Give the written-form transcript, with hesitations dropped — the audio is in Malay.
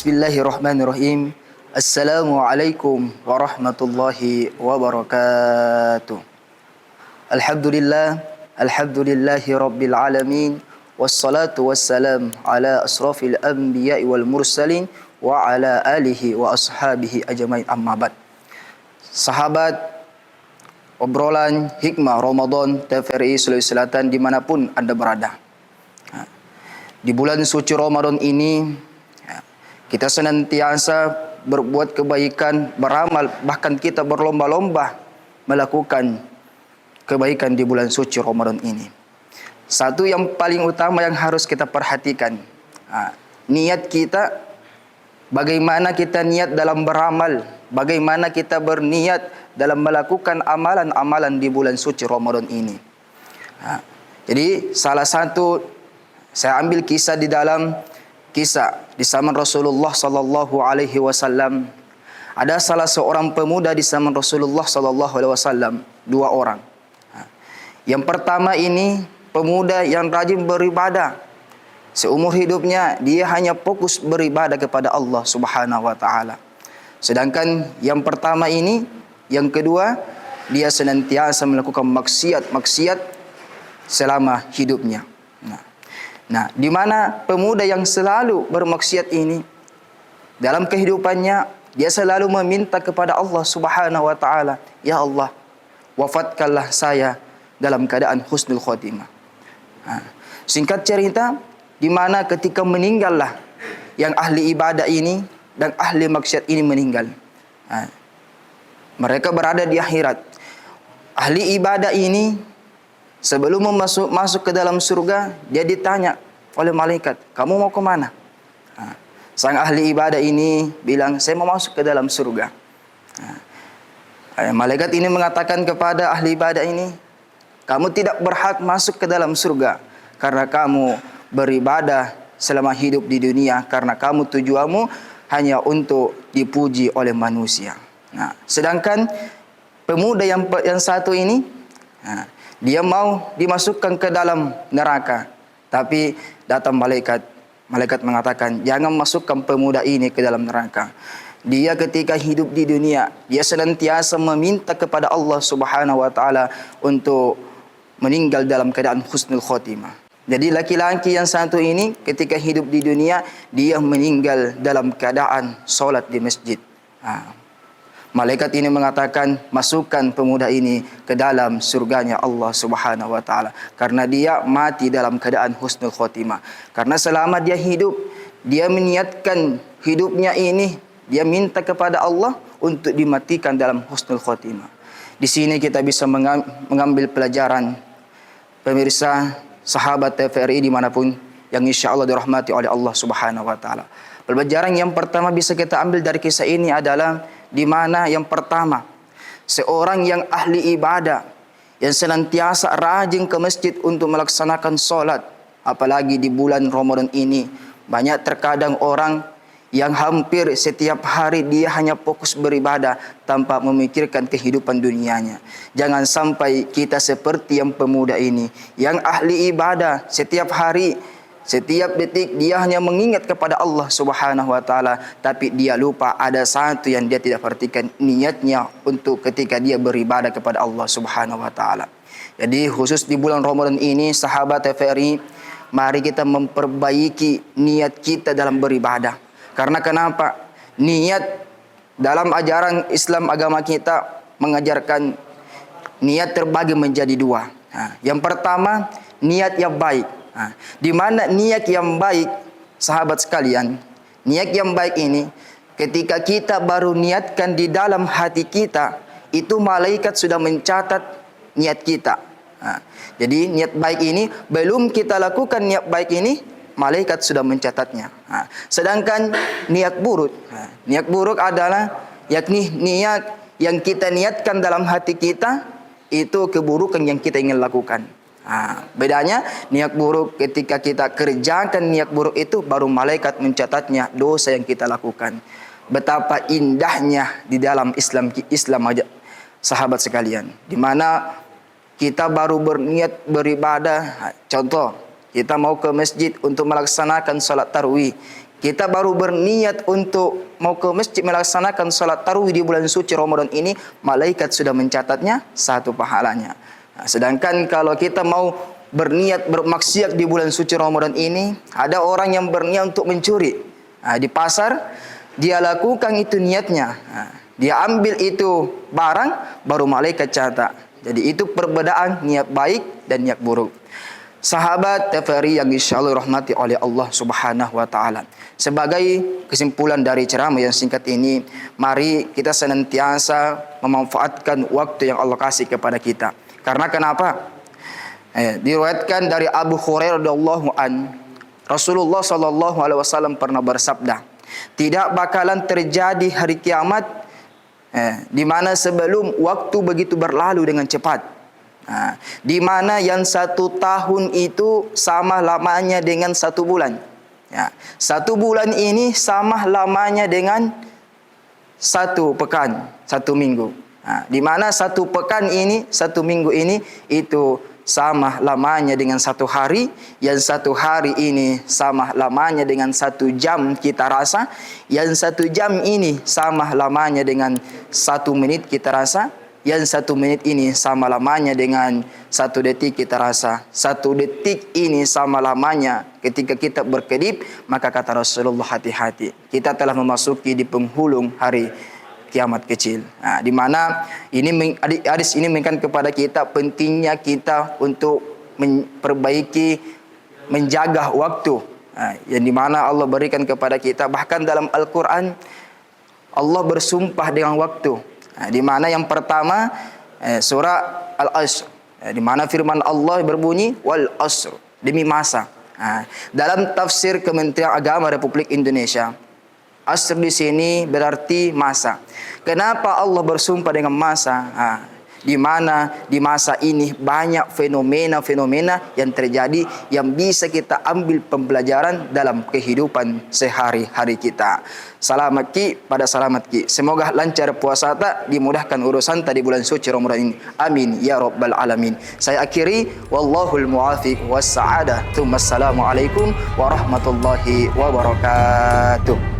Bismillahirrahmanirrahim. Assalamualaikum warahmatullahi wabarakatuh. Alhamdulillahi rabbil alamin. Wassalatu wassalam ala asrafil anbiya'i wal mursalin wa ala alihi wa ashabihi ajmain, amma ba'd. Sahabat obrolan hikmah Ramadan TVRI Sulawesi Selatan dimanapun Anda berada. Di bulan suci Ramadan ini kita senantiasa berbuat kebaikan, beramal, bahkan kita berlomba-lomba melakukan kebaikan di bulan suci Ramadan ini. Satu yang paling utama yang harus kita perhatikan, niat kita, bagaimana kita niat dalam beramal, bagaimana kita berniat dalam melakukan amalan-amalan di bulan suci Ramadan ini. Jadi salah satu, saya ambil kisah di zaman Rasulullah sallallahu alaihi wasallam. Ada salah seorang pemuda di zaman Rasulullah sallallahu alaihi wasallam, dua orang. Yang pertama ini pemuda yang rajin beribadah. Seumur hidupnya dia hanya fokus beribadah kepada Allah Subhanahu wa taala. Sedangkan yang pertama ini, yang kedua, dia senantiasa melakukan maksiat selama hidupnya. Nah, di mana pemuda yang selalu bermaksiat ini, dalam kehidupannya dia selalu meminta kepada Allah Subhanahu wa taala, "Ya Allah, wafatkanlah saya dalam keadaan husnul khotimah." Singkat cerita, di mana ketika meninggallah yang ahli ibadah ini dan ahli maksiat ini meninggal. Mereka berada di akhirat. Ahli ibadah ini sebelum masuk ke dalam surga, dia ditanya oleh malaikat, "Kamu mau ke mana?" Sang ahli ibadah ini bilang, "Saya mau masuk ke dalam surga." Malaikat ini mengatakan kepada ahli ibadah ini, "Kamu tidak berhak masuk ke dalam surga karena kamu beribadah selama hidup di dunia, karena kamu tujuanmu hanya untuk dipuji oleh manusia." Sedangkan pemuda yang satu ini, dia mau dimasukkan ke dalam neraka. Tapi datang malaikat mengatakan, "Jangan masukkan pemuda ini ke dalam neraka. Dia ketika hidup di dunia, dia senantiasa meminta kepada Allah Subhanahu wa taala untuk meninggal dalam keadaan husnul khotimah." Jadi laki-laki yang satu ini ketika hidup di dunia, dia meninggal dalam keadaan solat di masjid. Malaikat ini mengatakan, "Masukkan pemuda ini ke dalam surganya Allah Subhanahu wa taala, karena dia mati dalam keadaan husnul khotimah." Karena selama dia hidup, dia meniatkan hidupnya ini, dia minta kepada Allah untuk dimatikan dalam husnul khotimah. Di sini kita bisa mengambil pelajaran, pemirsa sahabat TVRI dimanapun yang insya Allah dirahmati oleh Allah Subhanahu wa taala. Pelajaran yang pertama bisa kita ambil dari kisah ini adalah di mana yang pertama, seorang yang ahli ibadah, yang senantiasa rajin ke masjid untuk melaksanakan solat, apalagi di bulan Ramadan ini, banyak terkadang orang yang hampir setiap hari dia hanya fokus beribadah tanpa memikirkan kehidupan dunianya. Jangan sampai kita seperti yang pemuda ini, yang ahli ibadah setiap hari, setiap detik dia hanya mengingat kepada Allah Subhanahu wa taala, tapi dia lupa ada satu yang dia tidak perhatikan, niatnya untuk ketika dia beribadah kepada Allah Subhanahu wa taala. Jadi khusus di bulan Ramadan ini, sahabat TVRI, mari kita memperbaiki niat kita dalam beribadah. Karena kenapa? Niat dalam ajaran Islam agama kita mengajarkan niat terbagi menjadi dua. Yang pertama, niat yang baik. Di mana niat yang baik, sahabat sekalian, niat yang baik ini ketika kita baru niatkan di dalam hati kita, itu malaikat sudah mencatat niat kita. Jadi niat baik ini belum kita lakukan niat baik ini, malaikat sudah mencatatnya. Sedangkan niat buruk adalah yakni niat yang kita niatkan dalam hati kita, itu keburukan yang kita ingin lakukan. Bedanya niat buruk ketika kita kerjakan niat buruk itu, baru malaikat mencatatnya dosa yang kita lakukan. Betapa indahnya di dalam Islam aja, sahabat sekalian, di mana kita baru berniat beribadah. Contoh, kita mau ke masjid untuk melaksanakan salat tarawih. kita baru berniat untuk mau ke masjid melaksanakan salat tarawih di bulan suci Ramadan ini, malaikat sudah mencatatnya 1 pahalanya. Nah, sedangkan kalau kita mau berniat bermaksiat di bulan suci Ramadan ini, ada orang yang berniat untuk mencuri. Nah, di pasar dia lakukan itu niatnya. Nah, dia ambil itu barang, baru malaikat catat. Jadi itu perbedaan niat baik dan niat buruk. Sahabat TVRI yang insyaallah rahmati oleh Allah Subhanahu wa taala. Sebagai kesimpulan dari ceramah yang singkat ini, mari kita senantiasa memanfaatkan waktu yang Allah kasih kepada kita. Karena kenapa? Diriwayatkan dari Abu Hurairah radhiyallahu an, Rasulullah sallallahu alaihi wasallam pernah bersabda, tidak bakalan terjadi hari kiamat di mana sebelum waktu begitu berlalu dengan cepat. Di mana yang 1 tahun itu sama lamanya dengan 1 bulan. 1 bulan ini sama lamanya dengan 1 pekan, 1 minggu. Di mana 1 pekan ini, 1 minggu ini itu sama lamanya dengan 1 hari, yang 1 hari ini sama lamanya dengan 1 jam kita rasa, yang 1 jam ini sama lamanya dengan 1 menit kita rasa, yang 1 menit ini sama lamanya dengan 1 detik kita rasa. 1 detik ini sama lamanya ketika kita berkedip, maka kata Rasulullah, hati-hati, kita telah memasuki di penghulung hari kiamat kecil. Di mana ini hadis ini mengingatkan kepada kita pentingnya kita untuk memperbaiki, menjaga waktu. Yang dimana Allah berikan kepada kita, bahkan dalam Al-Quran Allah bersumpah dengan waktu. Di mana yang pertama surah Al-Asr, di mana firman Allah berbunyi wal asr, demi masa. Dalam tafsir Kementerian Agama Republik Indonesia, asr di sini berarti masa. Kenapa Allah bersumpah dengan masa? Di mana di masa ini banyak fenomena-fenomena yang terjadi yang bisa kita ambil pembelajaran dalam kehidupan sehari-hari kita. Selamat ki pada selamat ki. Semoga lancar puasa tak, dimudahkan urusan tadi bulan suci Ramadan ini. Amin ya rabbal alamin. Saya akhiri, wallahul muwafiq was sa'adah. Assalamualaikum warahmatullahi wabarakatuh.